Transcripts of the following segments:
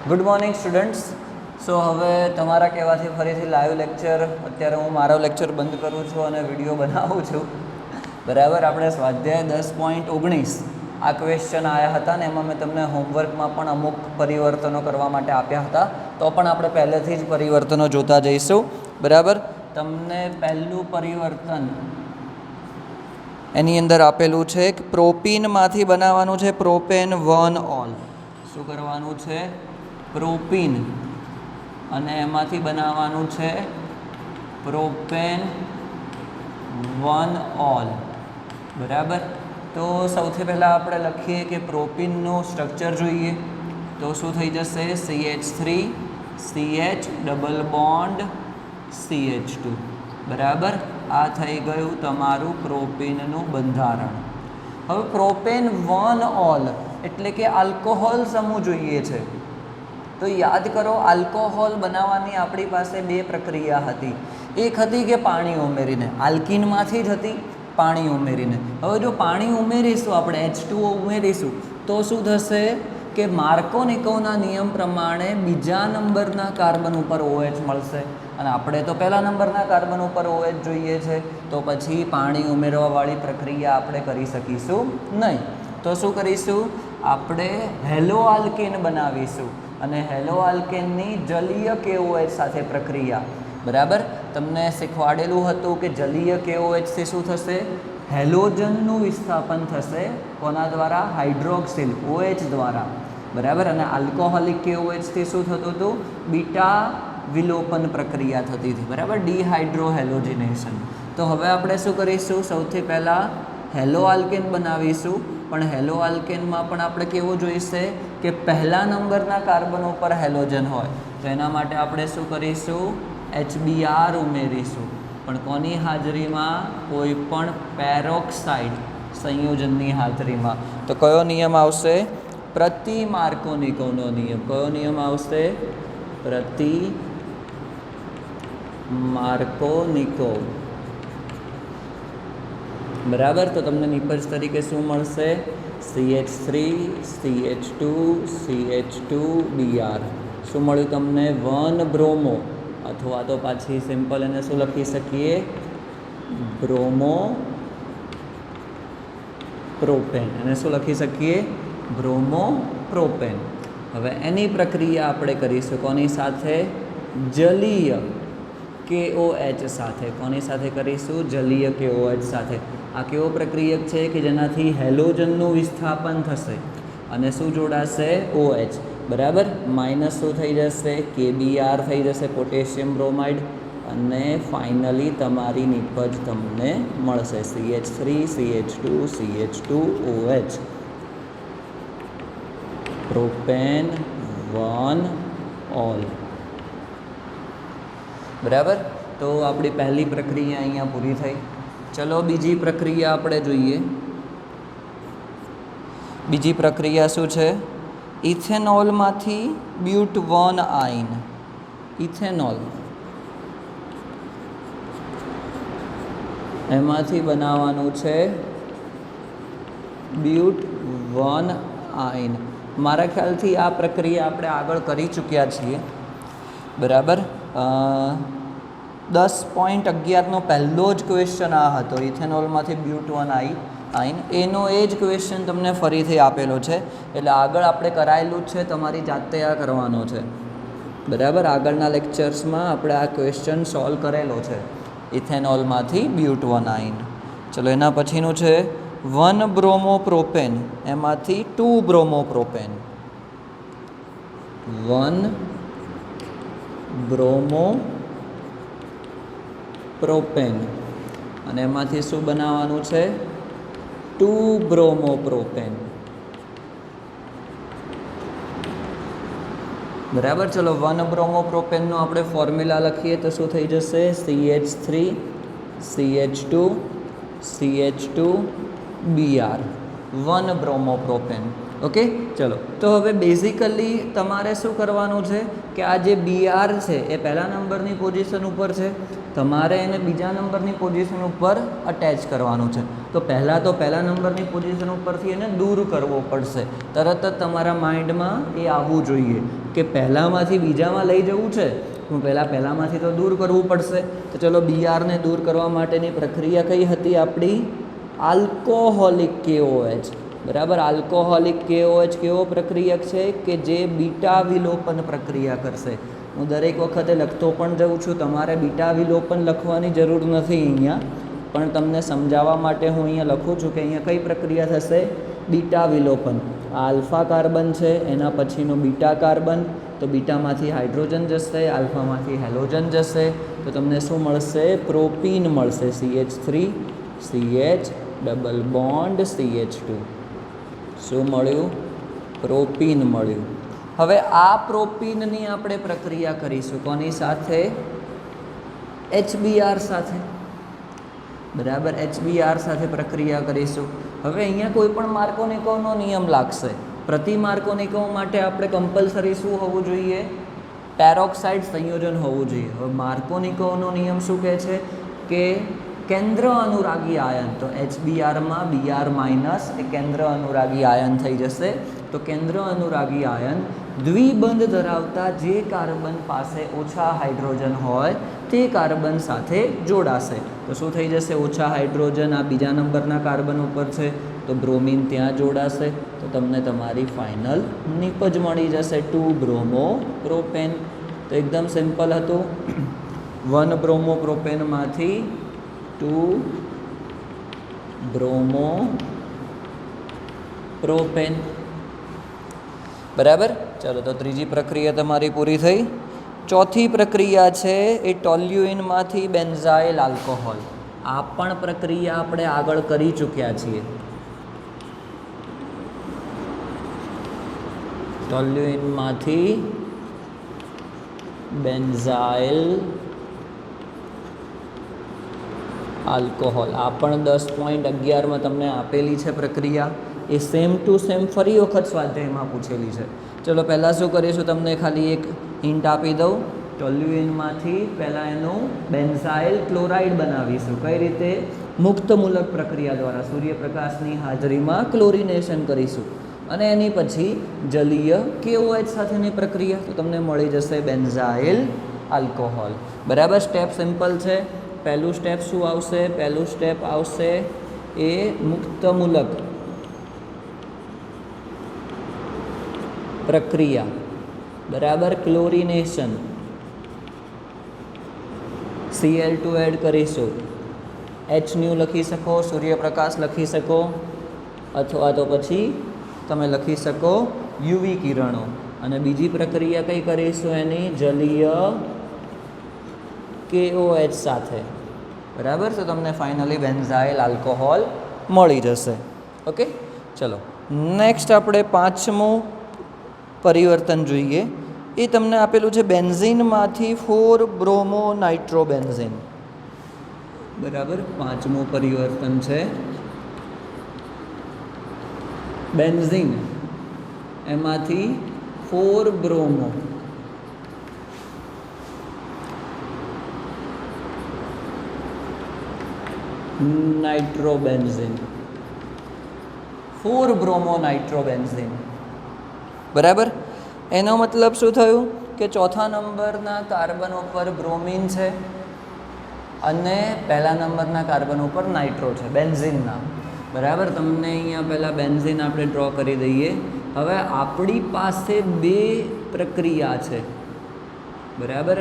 Good morning students. સો હવે તમારા કહેવાથી ફરીથી લાઈવ લેક્ચર અત્યારે હું મારો લેક્ચર બંધ કરું છું અને વિડીયો બનાવું છું. બરાબર, આપણે સ્વાધ્યાય 10.19 આ ક્વેશ્ચન આવ્યા હતા ને એમાં મેં તમને હોમવર્કમાં પણ અમુક પરિવર્તનો કરવા માટે આપ્યા હતા, તો પણ આપણે પહેલેથી જ પરિવર્તનો જોતા જઈશું. બરાબર, તમને પહેલું પરિવર્તન એની અંદર આપેલું છે કે પ્રોપીનમાંથી બનાવવાનું છે પ્રોપેન 1 ઓલ. શું કરવાનું છે? પ્રોપીન, અને એમાંથી બનાવવાનું છે પ્રોપેન 1 ઓલ. બરાબર, તો સૌથી પહેલાં આપણે લખીએ કે પ્રોપીનનું સ્ટ્રક્ચર જોઈએ તો શું થઈ જશે? CH3 CH double bond CH2. બરાબર, આ થઈ ગયું તમારું પ્રોપીનનું બંધારણ. હવે પ્રોપેન 1 ઓલ એટલે કે આલ્કોહોલ સમૂહ જોઈએ છે. તો યાદ કરો, આલ્કોહોલ બનાવવાની આપણી પાસે બે પ્રક્રિયા હતી. એક હતી કે પાણી ઉમેરીને, આલ્કીનમાંથી જ હતી પાણી ઉમેરીને. હવે જો પાણી ઉમેરીશું, આપણે H2O ઉમેરીશું તો શું થશે કે માર્કોનિકોવના નિયમ પ્રમાણે બીજા નંબરના કાર્બન ઉપર OH મળશે, અને આપણે તો પહેલા નંબરના કાર્બન ઉપર OH જોઈએ છે, તો પછી પાણી ઉમેરવાવાળી પ્રક્રિયા આપણે કરી શકીશું નહીં. તો શું કરીશું? આપણે હેલો આલ્કેન બનાવીશું, અને હેલો આલ્કેનની જલીય KOH સાથે પ્રક્રિયા. બરાબર, તમને શીખવાડેલું હતું કે જલીય KOH થી શું થશે? હેલોજનનું વિસ્થાપન થશે. કોના દ્વારા? હાઇડ્રોક્સિલ OH દ્વારા. બરાબર, અને આલ્કોહોલિક KOH થી શું થતું હતું? બીટા વિલોપન પ્રક્રિયા થતી હતી. બરાબર, ડિહાઇડ્રોહેલોજિનેશન. તો હવે આપણે શું કરીશું? સૌથી પહેલાં હેલો આલ્કેન બનાવીશું, પણ હેલો આલ્કેનમાં પણ આપણે કેવું જોઈશે કે પહેલા નંબરના કાર્બન ઉપર હેલોજન હોય. તો એના માટે આપણે શું કરીશું? HBr ઉમેરીશું, પણ કોની હાજરીમાં? કોઈ પણ પેરોક્સાઇડ સંયોજનની હાજરીમાં. તો કયો નિયમ આવશે? પ્રતિ માર્કોનિકોવનો નિયમ. કયો નિયમ આવશે? પ્રતિ માર્કોનિકોવ. બરાબર, તો તમને નિપજ તરીકે શું મળશે? CH3 CH2 CH2 Br. શું મળ્યું તમને? 1 બ્રોમો, અથવા તો પાછી સિમ્પલ એને શું લખી શકીએ? Bromo propane. એને શું લખી શકીએ? Bromo propane. હવે એની પ્રક્રિયા આપણે કરીશું કોની સાથે? જલીય KOH સાથે. કોની સાથે કરીશું? જલીય KOH સાથે. આ કેવો પ્રક્રિયક છે કે જેનાથી હેલોજનનું વિસ્થાપન થશે અને શું જોડાશે? OH. બરાબર, માઇનસ શું થઈ જશે? KBr થઈ જશે, પોટેશિયમ બ્રોમાઇડ, અને ફાઇનલી તમારી નિપજ તમને મળશે CH3 CH2 CH2OH. Propane 1 all. બરાબર, તો આપણી પહેલી પ્રક્રિયા અહીંયા પૂરી થઈ. ચલો બીજી પ્રક્રિયા આપણે જોઈએ. બીજી પ્રક્રિયા શું છે? ઇથેનોલમાંથી બ્યુટ 1 આયન. ઇથેનોલ, એમાંથી બનાવવાનું છે બ્યુટ 1 આયન. મારા ખ્યાલથી આ પ્રક્રિયા આપણે આગળ કરી ચૂક્યા છીએ. બરાબર, 10.11નો પહેલો જ ક્વેશ્ચન આ હતો, ઇથેનોલમાંથી બ્યુટ 1 આયન. એનો એ જ ક્વેશ્ચન તમને ફરીથી આપેલો છે, એટલે આગળ આપણે કરાયેલું જ છે, તમારી જાતે આ કરવાનો છે. બરાબર, આગળના લેક્ચર્સમાં આપણે આ ક્વેશ્ચન સોલ્વ કરેલો છે, ઇથેનોલમાંથી બ્યુટ 1 આયન. ચલો એના પછીનું છે 1 બ્રોમો પ્રોપેન, એમાંથી 2 બ્રોમો પ્રોપેન. 1 બ્રોમો પ્રોપેન, અને એમાંથી શું બનાવવાનું છે? 2 બ્રોમો પ્રોપેન. બરાબર, ચલો 1 બ્રોમો પ્રોપેનનું આપણે ફોર્મ્યુલા લખીએ તો શું થઈ જશે? CH3 CH2 CH2 Br. 1 bromo propane. Okay, ચલો તો હવે બેઝિકલી તમારે શું કરવાનું છે કે આ જે Br છે એ પહેલા નંબરની પોઝિશન ઉપર છે, તમારે એને બીજા નંબરની પોઝિશન ઉપર અટેચ કરવાનું છે. તો પહેલા નંબરની પોઝિશન ઉપરથી એને દૂર કરવો પડશે. તરત જ તમારા માઇન્ડમાં એ આવવું જોઈએ કે પહેલાંમાંથી બીજામાં લઈ જવું છે, હું પહેલાંમાંથી તો દૂર કરવું પડશે. તો ચલો બીઆરને દૂર કરવા માટેની પ્રક્રિયા કઈ હતી આપણી? Alcoholic KOH. બરાબર, આલ્કોહોલિક KOH કેવો પ્રક્રિયક છે કે જે બીટા વિલોપન પ્રક્રિયા કરશે. હું દરેક વખતે લખતો પણ જાઉં છું, તમારે બીટા વિલોપન લખવાની જરૂર નથી અહીંયા, પણ તમને સમજાવવા માટે હું અહીંયા લખું છું કે અહીંયા કઈ પ્રક્રિયા થશે? બીટા વિલોપન. આ આલ્ફા કાર્બન છે, એના પછીનો બીટા કાર્બન, તો બીટામાંથી હાઇડ્રોજન જશે, આલ્ફામાંથી હેલોજન જશે, તો તમને શું મળશે? પ્રોપીન મળશે. CH3 CH double bond CH2. શું મળ્યું? પ્રોપીન મળ્યું. હવે આ પ્રોપીનની આપણે પ્રક્રિયા કરીશું કોની સાથે? HBr સાથે. બરાબર, HBr સાથે પ્રક્રિયા કરીશું. હવે અહીંયા કોઈ પણ માર્કોનિકોવનો નિયમ લાગશે. પ્રતિ માર્કોનિકોવ માટે આપણે કમ્પલસરી શું હોવું જોઈએ? પેરોક્સાઇડ સંયોજન હોવું જોઈએ. હવે માર્કોનિકોવનો નિયમ શું કહે છે કે કેન્દ્ર અનુરાગી આયન, તો HBrમાં Br- એ કેન્દ્ર અનુરાગી આયન થઈ જશે. તો કેન્દ્ર અનુરાગી આયન દ્વિબંધ ધરાવતા જે કાર્બન પાસે ઓછા હાઇડ્રોજન હોય તે કાર્બન સાથે જોડાશે. તો શું થઈ જશે? ઓછા હાઇડ્રોજન આ બીજા નંબરના કાર્બન ઉપર છે, તો બ્રોમિન ત્યાં જોડાશે. તો તમને તમારી ફાઇનલ નિપજ મળી જશે 2 બ્રોમો પ્રોપેન. તો એકદમ સિમ્પલ હતું. 1 બ્રોમો પ્રોપેનમાંથી 2 બ્રોમો પ્રોપેન. બરાબર, ચલો તો ત્રીજી પ્રક્રિયા તમારી પૂરી થઈ. ચોથી પ્રક્રિયા છે એ ટોલ્યુઇનમાંથી બેન્ઝાઇલ આલ્કોહોલ. આ પણ પ્રક્રિયા આપણે આગળ કરી ચૂક્યા છીએ. ટોલ્યુઇનમાંથી બેન્ઝાઇલ આલ્કોહોલ. આ પણ 10.11માં તમને આપેલી છે પ્રક્રિયા. એ સેમ ટુ સેમ ફરી વખત સ્વાધ્યાયમાં પૂછેલી છે. ચલો પહેલાં શું કરીશું, તમને ખાલી એક હિન્ટ આપી દઉં. ટોલ્યુઇનમાંથી પહેલાં એનું બેન્ઝાઇલ ક્લોરાઇડ બનાવીશું. કઈ રીતે? મુક્તમૂલક પ્રક્રિયા દ્વારા સૂર્યપ્રકાશની હાજરીમાં ક્લોરિનેશન કરીશું, અને એની પછી જલીય KOH સાથેની પ્રક્રિયા, તો તમને મળી જશે બેન્ઝાઇલ આલ્કોહોલ. બરાબર, સ્ટેપ સિમ્પલ છે. પહેલું સ્ટેપ શું આવશે? પહેલું સ્ટેપ આવશે એ મુક્તમૂલક પ્રક્રિયા. બરાબર, ક્લોરિનેશન. Cl2 એડ કરીશું. H લખી શકો, સૂર્યપ્રકાશ લખી શકો, અથવા તો પછી તમે લખી શકો UV કિરણો. અને બીજી પ્રક્રિયા કઈ કરીશું? એની જલીય KOH સાથે. બરાબર, તો તમને ફાઇનલી બેન્ઝાઇલ આલ્કોહોલ મળી જશે. ઓકે, ચલો નેક્સ્ટ આપણે 5મું પરિવર્તન જોઈએ. એ તમને આપેલું છે બેન્ઝીનમાંથી 4 બ્રોમો નાઇટ્રોબેન્ઝીન. બરાબર, 5મું પરિવર્તન છે બેન્ઝીન, એમાંથી 4 બ્રોમો નાઇટ્રોબેન્ઝીન. 4 બ્રોમો નાઇટ્રોબેન્ઝીન. બરાબર, એનો મતલબ શું થયું કે ચોથા નંબરના કાર્બન ઉપર બ્રોમિન છે અને પહેલા નંબરના કાર્બન ઉપર નાઇટ્રો છે, બેન્ઝીનના. બરાબર, તમને અહીંયા પહેલાં બેન્ઝીન આપણે ડ્રો કરી દઈએ. હવે આપણી પાસે 2 પ્રક્રિયા છે. બરાબર,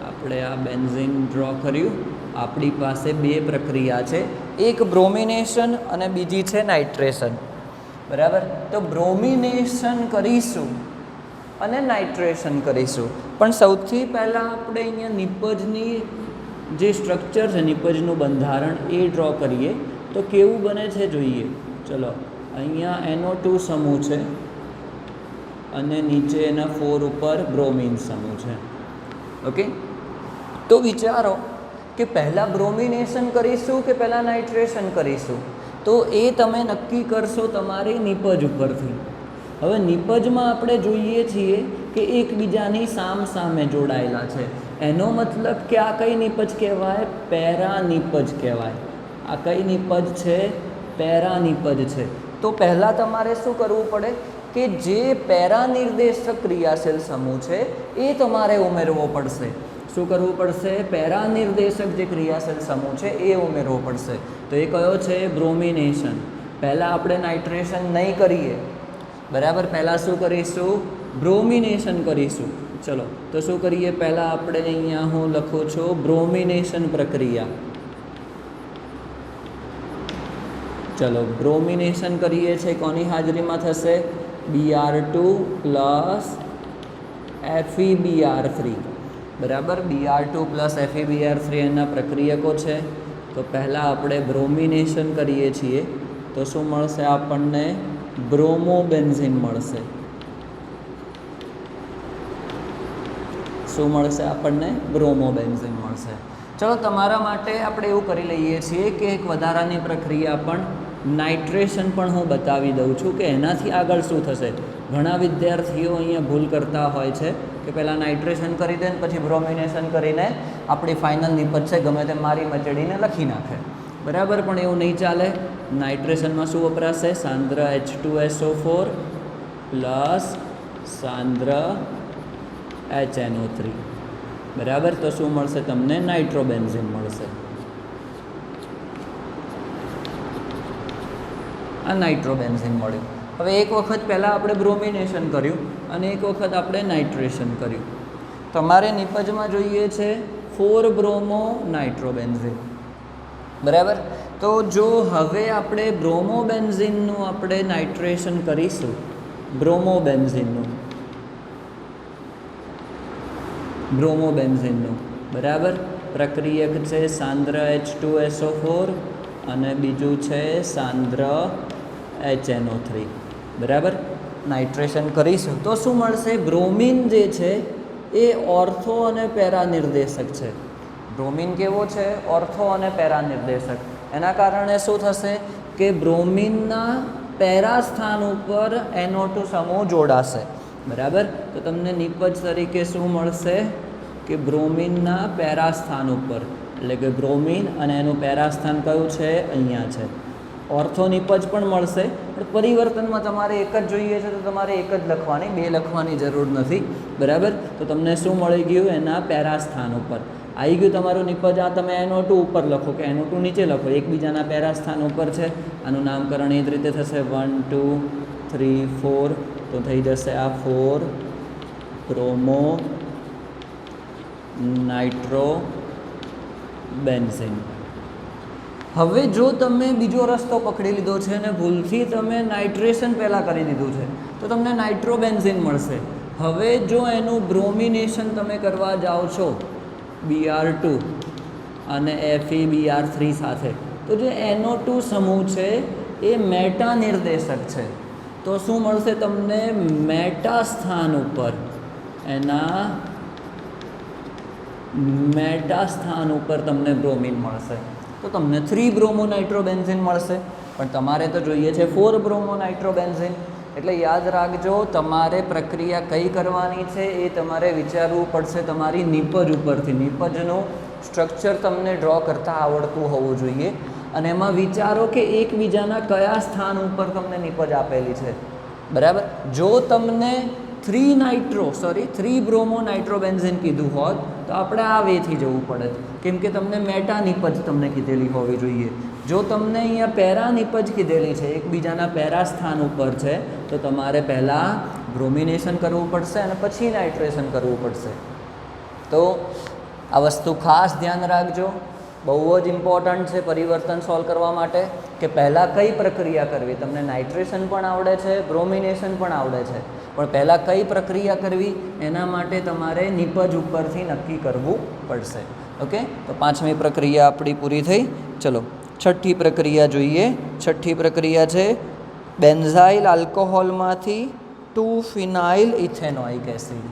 આપણે આ બેન્ઝીન ડ્રો કર્યું. આપણી પાસે 2 પ્રક્રિયા છે, એક બ્રોમિનેશન અને બીજી છે નાઇટ્રેશન. બરાબર, તો બ્રોમિનેશન કરીશું અને નાઇટ્રેશન કરીશું. પણ સૌથી પહેલાં આપણે અહીંયા નિપજની જે સ્ટ્રક્ચર છે, નિપજનું બંધારણ એ ડ્રો કરીએ. તો કેવું બને છે જોઈએ. ચલો, અહીંયા NO2 સમૂહ છે અને નીચે એના 4 ઉપર બ્રોમિન સમૂહ છે. ઓકે, તો વિચારો કે પહેલાં બ્રોમિનેશન કરીશું કે પહેલાં નાઇટ્રેશન કરીશું. તો એ તમે નક્કી કરશો તમારી નિપજ ઉપરથી. હવે નિપજમાં આપણે જોઈએ છીએ કે એકબીજાની સામસામે જોડાયેલા છે, એનો મતલબ કે આ કઈ નિપજ કહેવાય? પેરા નિપજ કહેવાય. આ કઈ નિપજ છે? પેરા નિપજ છે. તો પહેલાં તમારે શું કરવું પડે કે જે પેરા નિર્દેશક ક્રિયાશીલ સમૂહ છે એ તમારે ઉમેરવો પડશે. શું કરવું પડશે? પેરા નિર્દેશક જે ક્રિયાશીલ સમૂહ છે એ ઉમેરવો પડશે. તો એ કયો છે? બ્રોમિનેશન. પહેલાં આપણે નાઇટ્રેશન નહીં કરીએ, બરાબર. પહેલાં શું કરીશું? બ્રોમિનેશન કરીશું. ચલો તો શું કરીએ? પહેલાં આપણે અહીંયા હું લખું છું બ્રોમિનેશન પ્રક્રિયા. ચલો બ્રોમિનેશન કરીએ છીએ, કોની હાજરીમાં થશે? Br2 પ્લસ FeBr3, બરાબર. Br2 પ્લસ FeBr3 એના પ્રક્રિયકો છે. તો પહેલાં આપણે બ્રોમિનેશન કરીએ છીએ તો શું મળશે આપણને? બ્રોમોબેન્ઝીન મળશે. શું મળશે આપણને? બ્રોમોબેન્ઝીન મળશે. ચલો તમારા માટે આપણે એવું કરી લઈએ છીએ કે એક વધારાની પ્રક્રિયા પણ નાઇટ્રેશન પણ હું બતાવી દઉં છું કે એનાથી આગળ શું થશે. ઘણા વિદ્યાર્થીઓ અહીંયા ભૂલ કરતા હોય છે કે પહેલાં નાઇટ્રેશન કરી દે ને પછી બ્રોમિનેશન કરીને આપણી ફાઇનલ નિપજ છે ગમે તે મારી મચડીને લખી નાખે, બરાબર. પણ એવું નહીં ચાલે. નાઇટ્રેશનમાં શું વપરાશે? સાંદ્ર H2SO4 પ્લસ સાંદ્ર HNO3, બરાબર. તો શું મળશે તમને? નાઇટ્રોબેન્ઝીન મળશે. આ નાઇટ્રોબેન્ઝીન મળ્યું. હવે એક વખત પહેલાં આપણે બ્રોમિનેશન કર્યું અને એક વખત આપણે નાઇટ્રેશન કર્યું. તમારે નિપજમાં જોઈએ છે 4 બ્રોમો નાઇટ્રોબેન્ઝીન, બરાબર. તો જો હવે આપણે બ્રોમોબેન્ઝીનનું આપણે નાઇટ્રેશન કરીશું, બ્રોમોબેન્ઝીનનું બરાબર. પ્રક્રિયક છે સાંદ્ર H2SO4 અને બીજું છે સાંદ્ર HNO3, બરાબર. નાઇટ્રેશન કરીશું તો શું મળશે? બ્રોમિન જે છે એ ઓર્થો અને પેરા નિર્દેશક છે. બ્રોમિન કેવો છે? ઓર્થો અને પેરા નિર્દેશક. એના કારણે શું થશે કે બ્રોમિનના પેરા સ્થાન ઉપર NO2 સમૂહ જોડાશે, બરાબર. તો તમને નિપજ તરીકે શું મળશે કે બ્રોમિનના પેરા સ્થાન ઉપર, એટલે કે બ્રોમિન અને એનું પેરા સ્થાન કયું છે? અહીંયા છે. ઓર્થો નિપજ પણ મળશે, પણ પરિવર્તનમાં તમારે એક જ જોઈએ છે તો તમારે એક જ લખવાની, 2 લખવાની જરૂર નથી, બરાબર. તો તમને શું મળી ગયું? એના પેરા સ્થાન ઉપર આવી ગયું તમારું નિપજ. આ તમે NO2 ઉપર લખો કે NO2 નીચે લખો, એકબીજાના પેરા સ્થાન ઉપર છે. આનું નામકરણ એ જ રીતે થશે 1 2 3 4. તો થઈ જશે આ 4 બ્રોમો નાઇટ્રોબેન્ઝીન. હવે જો તમે બીજો રસ્તો પકડી લીધો છે અને ભૂલથી તમે નાઇટ્રેશન પહેલાં કરી દીધું છે તો તમને નાઇટ્રોબેન્ઝીન મળશે. હવે જો એનું બ્રોમિનેશન તમે કરવા જાઓ છો Br2 અને FeBr3 સાથે, તો જે NO2 સમૂહ છે એ મેટા નિર્દેશક છે. તો શું મળશે તમને? મેટા સ્થાન ઉપર, એના મેટા સ્થાન ઉપર તમને બ્રોમિન મળશે. તો તમને 3 બ્રોમો નાઇટ્રોબેન્ઝીન મળશે, પણ તમારે તો જોઈએ છે 4 બ્રોમો નાઇટ્રોબેન્ઝીન. એટલે યાદ રાખજો, તમારે પ્રક્રિયા કઈ કરવાની છે એ તમારે વિચારવું પડશે તમારી નિપજ ઉપરથી. નિપજનું સ્ટ્રક્ચર તમને ડ્રો કરતાં આવડતું હોવું જોઈએ અને એમાં વિચારો કે એકબીજાના કયા સ્થાન ઉપર તમને નિપજ આપેલી છે, બરાબર. જો તમને 3 બ્રોમો નાઇટ્રોબેન્ઝીન કીધું હોત તો આપણે આ વેથી જવું પડે, કેમ કે તમને મેટા નિપજ તમને કીધેલી હોવી જોઈએ. જો તમને અહીંયા પેરા નિપજ કીધેલી છે, એકબીજાના પેરા સ્થાન ઉપર છે, તો તમારે પહેલાં બ્રોમિનેશન કરવું પડશે અને પછી નાઇટ્રેશન કરવું પડશે. તો આ વસ્તુ ખાસ ધ્યાન રાખજો, બહુ જ ઇમ્પોર્ટન્ટ છે પરિવર્તન સોલ્વ કરવા માટે કે પહેલાં કઈ પ્રક્રિયા કરવી. તમને નાઇટ્રેશન પણ આવડે છે, બ્રોમિનેશન પણ આવડે છે, પણ પહેલાં કઈ પ્રક્રિયા કરવી એના માટે તમારે નિપજ ઉપરથી નક્કી કરવું પડશે. ઓકે, તો 5મી પ્રક્રિયા આપણી પૂરી થઈ. ચલો 6ઠ્ઠી પ્રક્રિયા જોઈએ. 6ઠ્ઠી પ્રક્રિયા છે બેન્ઝાઇલ આલ્કોહોલમાંથી 2-ફિનાઇલ ઇથેનોઇક એસિડ.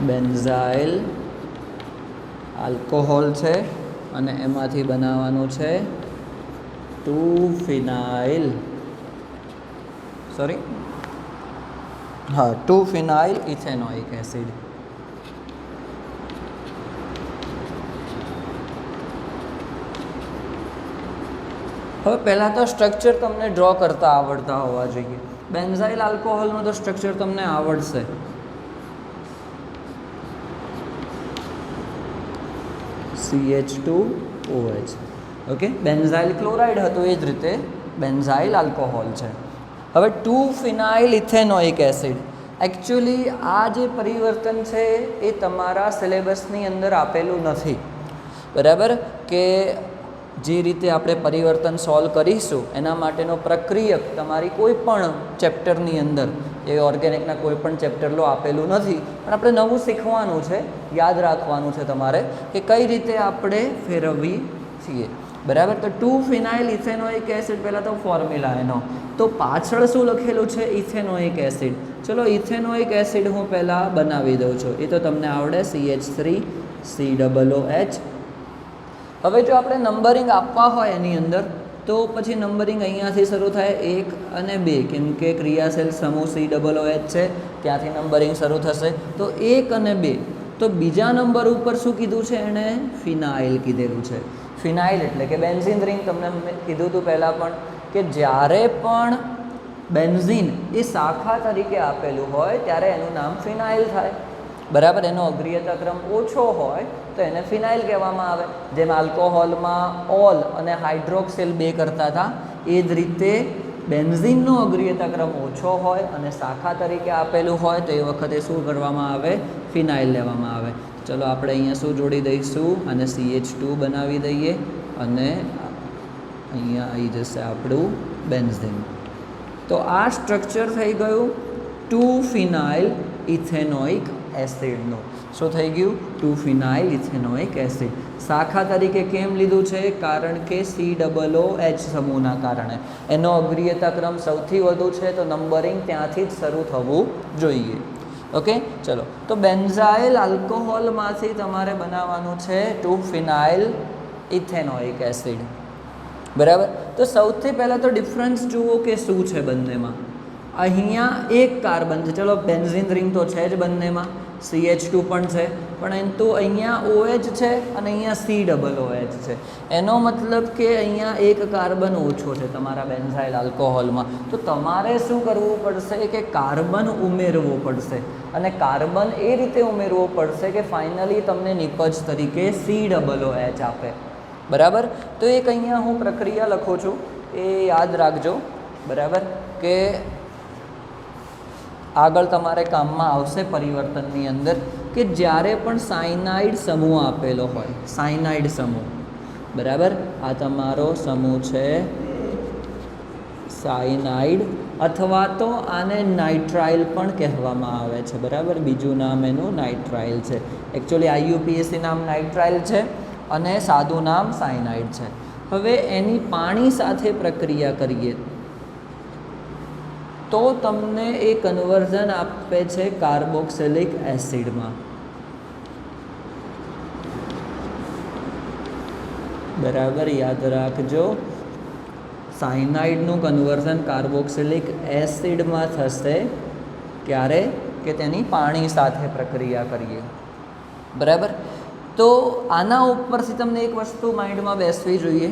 બેન્ઝાઇલ આલ્કોહોલ છે અને એમાંથી બનાવવાનું છે 2-phenyl સોરી હા 2-phenyl ઇથેનોઇક એસિડ. હવે પહેલાં તો સ્ટ્રક્ચર તમને ડ્રો કરતા આવડતા હોવા જોઈએ. બેન્ઝાઇલ આલ્કોહોલનું તો સ્ટ્રક્ચર તમને આવડશે. CH2OH. ઓકે, બેન્ઝાઇલ ક્લોરાઇડ હતું એ જ રીતે બેન્ઝાઇલ આલ્કોહોલ છે. હવે 2-phenyl ઇથેનોઇક એસિડ. એકચ્યુઅલી આ જે પરિવર્તન છે એ તમારા સિલેબસની અંદર આપેલું નથી, બરાબર. કે જે રીતે આપણે પરિવર્તન સોલ્વ કરીશું એના માટેનો પ્રક્રિયક તમારી કોઈ પણ ચેપ્ટરની અંદર, એ ઓર્ગેનિકના કોઈ પણ ચેપ્ટર લો આપેલું નથી, પણ આપણે નવું શીખવાનું છે, યાદ રાખવાનું છે તમારે કે કઈ રીતે આપણે ફેરવવી છીએ, બરાબર. તો 2-phenyl ઇથેનોઇક એસિડ, પહેલાં તો ફોર્મ્યુલા એનો, તો પાછળ શું લખેલું છે? Ethanoic acid. ચલો ઇથેનોઇક એસિડ હું પહેલાં બનાવી દઉં છું, એ તો તમને આવડે, CH3COOH. હવે જો આપણે નંબરિંગ આપવા હોય એની અંદર, તો પછી નંબરિંગ અહીંયાથી શરૂ થાય 1 અને 2, કેમ કે ક્રિયાશીલ સમૂહ COOH છે, ત્યાંથી નંબરિંગ શરૂ થશે. તો 1 અને 2. તો બીજા નંબર ઉપર શું કીધું છે એણે? ફિનાઇલ કીધેલું છે. ફિનાઇલ એટલે કે બેન્ઝીન રિંગ. તમને કીધું હતું પહેલાં પણ કે જ્યારે પણ બેન્ઝીન એ શાખા તરીકે આપેલું હોય ત્યારે એનું નામ ફિનાઇલ થાય, બરાબર. એનો અગ્રિયતા ક્રમ ઓછો હોય તો એને ફિનાઇલ કહેવામાં આવે. જેમ આલ્કોહોલમાં ઓલ અને હાઇડ્રોક્સિલ 2 કરતા હતા, એ જ રીતે બેન્ઝીનનો અગ્રિયતા ક્રમ ઓછો હોય અને શાખા તરીકે આપેલું હોય તો એ વખતે શું કરવામાં આવે? ફિનાઇલ લેવામાં આવે. ચલો આપણે અહીંયા શું જોડી દઈશું? અને CH2 બનાવી દઈએ અને અહીંયા આવી જશે આપણું બેન્ઝીન. તો આ સ્ટ્રક્ચર થઈ ગયું 2-phenyl ઇથેનોઇક એસિડનું. શું થઈ ગયું? 2-phenyl ethanoic acid. શાખા તરીકે કેમ લીધું છે? કારણ કે COOH સમૂહના કારણે એનો અગ્રિયતા ક્રમ સૌથી વધુ છે, તો નંબરિંગ ત્યાંથી જ શરૂ થવું જોઈએ. ઓકે, ચલો. તો બેન્ઝાઇલ આલ્કોહોલમાંથી તમારે બનાવવાનું છે 2-phenyl ઇથેનોઇક એસિડ, બરાબર. તો સૌથી પહેલાં તો ડિફરન્સ જુઓ કે શું છે બંનેમાં. અહીંયા એક કાર્બન છે, ચલો બેન્ઝીન રિંગ તો છે જ બંનેમાં, CH2 પણ છે, પરંતુ અહીંયા OH છે અને અહીંયા COOH છે. એનો મતલબ કે અહીંયા એક કાર્બન ઓછો છે તમારા બેન્ઝાઇલ આલ્કોહોલમાં. તો તમારે શું કરવું પડશે કે કાર્બન ઉમેરવો પડશે, અને કાર્બન એ રીતે ઉમેરવો પડશે કે ફાઇનલી તમને નિપજ તરીકે COOH આપે, બરાબર. તો એક અહીંયા હું પ્રક્રિયા લખું છું, એ યાદ રાખજો, બરાબર. કે આગળ તમારે કામમાં આવશે પરિવર્તનની અંદર, કે જ્યારે પણ સાયનાઇડ સમૂહ આપેલો હોય, સાયનાઇડ સમૂહ, બરાબર. આ તમારો સમૂહ છે સાયનાઇડ, અથવા તો આને નાઇટ્રાઇલ પણ કહેવામાં આવે છે, બરાબર. બીજું નામ એનું નાઇટ્રાઇલ છે. એકચ્યુઅલી IUPAC નામ નાઇટ્રાઇલ છે અને સાદું નામ સાયનાઇડ છે. હવે એની પાણી સાથે પ્રક્રિયા કરીએ તો તમને એ કન્વર્ઝન આપે છે કાર્બોક્સિલિક એસિડમાં, બરાબર. યાદ રાખજો, સાયનાઇડનું કન્વર્ઝન કાર્બોક્સિલિક એસિડમાં થશે. ક્યારે? કે તેની પાણી સાથે પ્રક્રિયા કરીએ, બરાબર. તો આના ઉપરથી તમને એક વસ્તુ માઇન્ડમાં બેસવી જોઈએ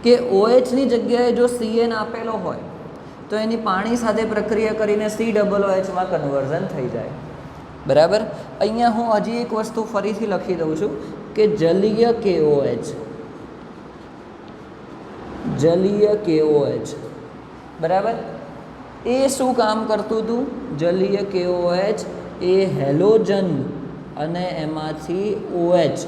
કે OHની જગ્યાએ જો CN આપેલો હોય તો એની પાણી સાથે પ્રક્રિયા કરીને COOHમાં કન્વર્ઝન થઈ જાય, બરાબર. અહીંયા હું હજી એક વસ્તુ ફરીથી લખી દઉં છું કે જલીય KOH, જલીય KOH, બરાબર. એ શું કામ કરતું હતું? જલીય KOH એ હેલોજન અને એમાંથી OH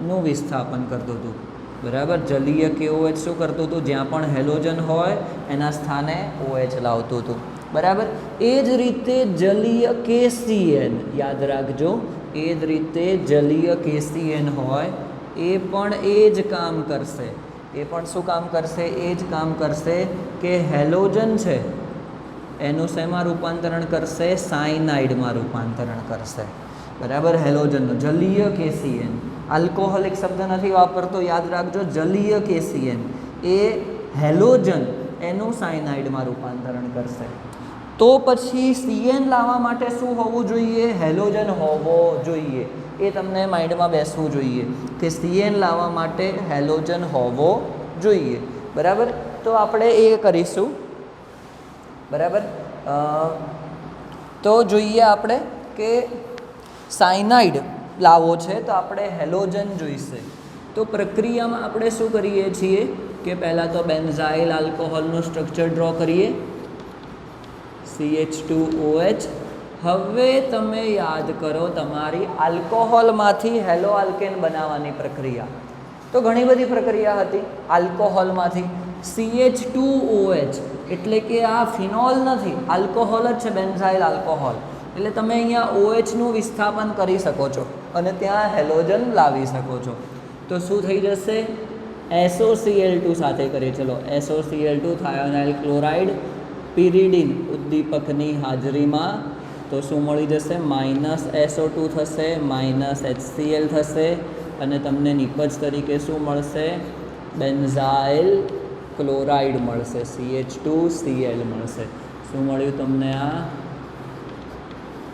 નું વિસ્થાપન કરતું હતું, બરાબર. જલીય KOH શું કરતું હતું? જ્યાં પણ હેલોજન હોય એના સ્થાને OH લાવતું હતું, બરાબર. એ જ રીતે જલીય KCN, યાદ રાખજો, એ જ રીતે જલીય KCN હોય એ પણ એ જ કામ કરશે. એ પણ શું કામ કરશે? એ જ કામ કરશે કે હેલોજન છે એનું શેમાં રૂપાંતરણ કરશે? સાયનાઇડમાં રૂપાંતરણ કરશે, બરાબર. હેલોજનનું જલીય KCN આલ્કોહોલિક શબ્દ નથી વાપરતો, યાદ રાખજો. જલીય KCN એ હેલોજન એનું સાયનાઇડમાં રૂપાંતરણ કરશે. તો પછી CN લાવવા માટે શું હોવું જોઈએ? હેલોજન હોવો જોઈએ. એ તમને માઇન્ડમાં બેસવું જોઈએ કે CN લાવવા માટે હેલોજન હોવો જોઈએ. બરાબર, તો આપણે એ કરીશું. બરાબર, તો જોઈએ આપણે કે સાયનાઇડ લાવવો છે તો આપણે હેલોજન જોઈશે. તો પ્રક્રિયામાં આપણે શું કરીએ છીએ કે પહેલાં તો બેન્ઝાઇલ આલ્કોહોલનું સ્ટ્રક્ચર ડ્રો કરીએ, CH2OH. હવે તમે યાદ કરો તમારી આલ્કોહોલમાંથી હેલો આલ્કેન બનાવવાની પ્રક્રિયા. તો ઘણી બધી પ્રક્રિયા હતી. આલ્કોહોલમાંથી CH2OH એટલે કે આ ફિનોલ નથી, આલ્કોહોલ જ છે, બેન્ઝાઇલ આલ્કોહોલ. એટલે તમે અહીંયા OHનું વિસ્થાપન કરી શકો છો અને ત્યાં હેલોજન લાવી શકો છો. તો શું થઈ જશે? SOCl2 સાથે કરીએ. ચલો, SOCl2 થાયોનાઇલ ક્લોરાઇડ પિરિડીન ઉદ્દીપકની હાજરીમાં. તો શું મળી જશે? -SO2 થશે, -HCl થશે અને તમને નિપજ તરીકે શું મળશે? બેન્ઝાઇલ ક્લોરાઇડ મળશે, CH2Cl મળશે. શું મળ્યું તમને? આ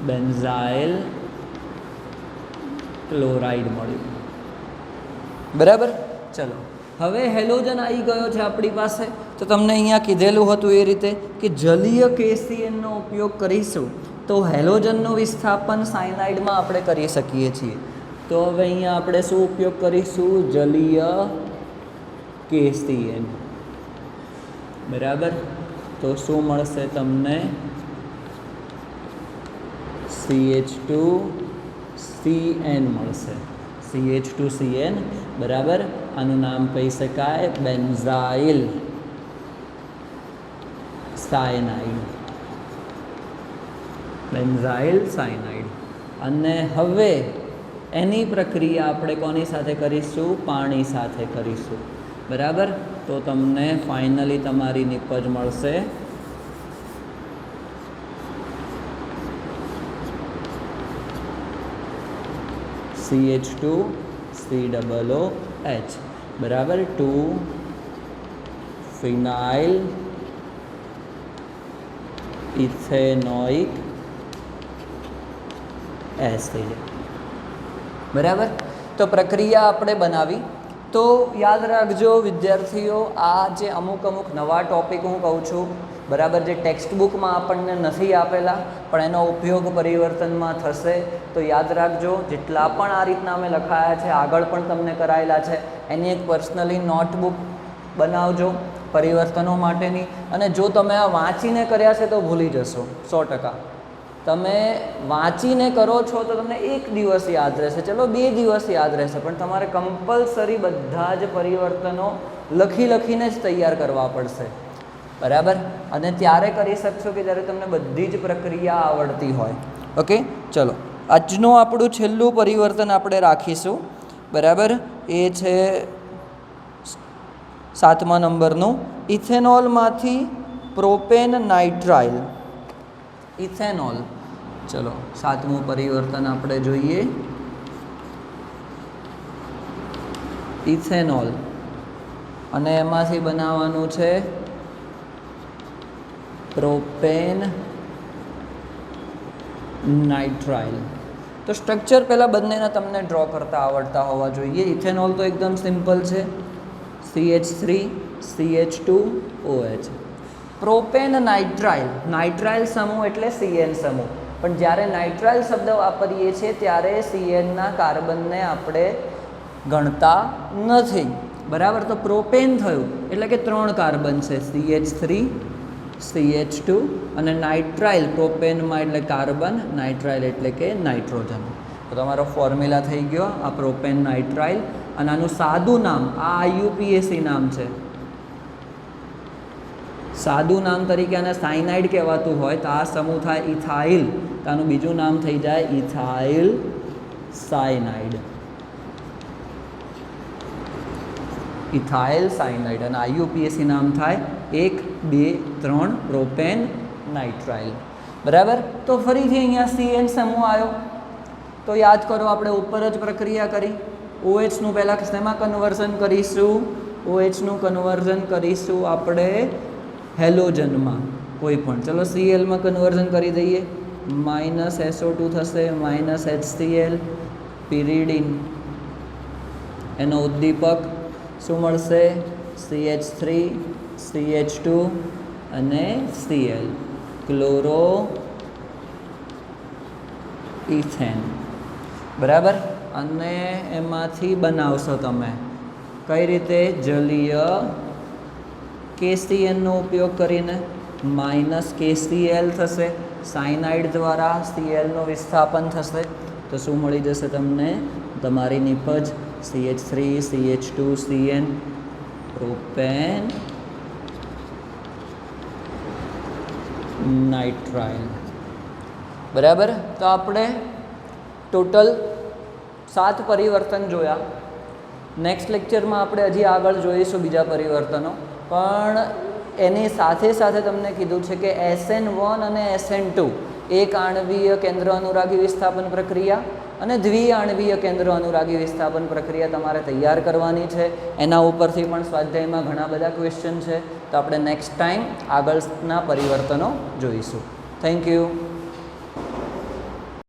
બેન્ઝાઇલ ક્લોરાઇડ મળ્યું. બરાબર, ચલો હવે હેલોજન આવી ગયો છે આપણી પાસે. તો તમને અહીંયા કીધેલું હતું એ રીતે કે જલીય KCNનો ઉપયોગ કરીશું તો હેલોજનનું વિસ્થાપન સાયનાઇડમાં આપણે કરી શકીએ છીએ. તો હવે અહીંયા આપણે શું ઉપયોગ કરીશું? જલીય KCN. બરાબર, તો શું મળશે તમને? CH2CN મળશે, CH2CN. બરાબર, આનું નામ કહી શકાય બેન્ઝાઇલ સાયનાઇડ, બેન્ઝાઇલ સાયનાઇડ. અને હવે એની પ્રક્રિયા આપણે કોની સાથે કરીશું? પાણી સાથે કરીશું. બરાબર, તો તમને ફાઇનલી તમારી નિપજ મળશે CH2COOH. બરાબર, 2-ફિનાઇલ ઇથેનોઇક એસિડ. બરાબર, તો પ્રક્રિયા આપણે બનાવી. તો યાદ રાખજો વિદ્યાર્થીઓ, આ જે અમુક નવા ટૉપિક હું કહું છું, બરાબર, જે ટેક્સ્ટ બુકમાં આપણને નથી આપેલા પણ એનો ઉપયોગ પરિવર્તનમાં થશે. તો યાદ રાખજો, જેટલા પણ આ રીતના અમે લખાયા છે, આગળ પણ તમને કરાયેલા છે, એની એક પર્સનલી નોટબુક બનાવજો પરિવર્તનો માટેની. અને જો તમે આ વાંચીને કર્યા છે તો ભૂલી જશો 100%. તમે વાંચીને કરો છો તો તમને 1 દિવસ યાદ રહેશે, ચલો 2 દિવસ યાદ રહેશે, પણ તમારે કમ્પલસરી બધા જ પરિવર્તનો લખીને જ તૈયાર કરવા પડશે. બરાબર, અને ત્યારે કરી શકશો કે જ્યારે તમને બધી જ પ્રક્રિયા આવડતી હોય. ઓકે, ચલો આજનું આપણું છેલ્લું પરિવર્તન આપણે રાખીશું. બરાબર, એ છે 7મા નંબરનું, ઇથેનોલમાંથી પ્રોપેન નાઇટ્રાઇલ. ઇથેનોલ, ચલો 7મું પરિવર્તન આપણે જોઈએ. ઇથેનોલ અને એમાંથી બનાવવાનું છે પ્રોપેન નાઇટ્રાઇલ. તો સ્ટ્રક્ચર પહેલાં બંનેના તમને ડ્રો કરતા આવડતા હોવા જોઈએ. ઇથેનોલ તો એકદમ સિમ્પલ છે, CH3CH2OH. પ્રોપેન નાઇટ્રાઇલ, નાઇટ્રાઇલ સમૂહ એટલે CN સમૂહ. પણ જ્યારે નાઇટ્રાઇલ શબ્દ વાપરીએ છીએ ત્યારે CNના કાર્બનને આપણે ગણતા નથી. બરાબર, તો પ્રોપેન થયું એટલે કે 3 કાર્બન છે, CH3 CH2 અને નાઇટ્રાઇલ પ્રોપેનમાં એટલે કાર્બન, નાઇટ્રાઇલ એટલે કે નાઇટ્રોજન. તો તમારો ફોર્મ્યુલા થઈ ગયો આ પ્રોપેન નાઇટ્રાઇલ. અને આનું સાદું નામ, આ IUPAC નામ છે, સાદું નામ તરીકે આને સાયનાઇડ કહેવાતું હોય તો આ સમૂહ થાય ઇથાઇલ, તો આનું બીજું નામ થઈ જાય ઇથાઇલ સાયનાઇડ. ઇથાઇલ સાયનાઇડ અને IUPAC નામ થાય 1, 2, 3 પ્રોપેન નાઇટ્રાઇલ. બરાબર, તો ફરીથી અહીંયા CN સમૂહ આવ્યો. તો યાદ કરો આપણે ઉપર જ પ્રક્રિયા કરી OHનું પહેલાં શેમાં કન્વર્ઝન કરીશું? OHનું કન્વર્ઝન કરીશું આપણે હેલોજનમાં કોઈ પણ. ચલો Clમાં કન્વર્ઝન કરી દઈએ. -SO2 થશે -HCl pyridine. એનો ઉદ્દીપક શું મળશે? CH3 CH2 અને Cl ક્લોરો ઇથેન. બરાબર. અને એમાંથી બનાવશો તમે કઈ રીતે? જલીય KCN નો ઉપયોગ કરીને -KCl થશે. સાયનાઇડ દ્વારા Cl નું વિસ્થાપન થશે તો શું મળી જશે તમને? તમારી નિપજ CH3 CH2 CN propane nitrile. બરાબર. તો આપણે ટોટલ 7 પરિવર્તન જોયા. નેક્સ્ટ લેક્ચરમાં આપણે હજી આગળ જોઈશું બીજા પરિવર્તનો, પણ એની સાથે સાથે તમને કીધું છે કે SN1 અને SN2 એક આણ્વીય કેન્દ્ર અનુરાગી વિસ્થાપન પ્રક્રિયા અને દ્વિઆણ્વીય કેન્દ્ર અનુરાગી વિસ્થાપન પ્રક્રિયા તમારે તૈયાર કરવાની છે. એના ઉપરથી પણ સ્વાધ્યાયમાં ઘણા બધા ક્વેશ્ચન છે. તો આપણે નેક્સ્ટ ટાઈમ આગળના પરિવર્તનો જોઈશું. Thank you.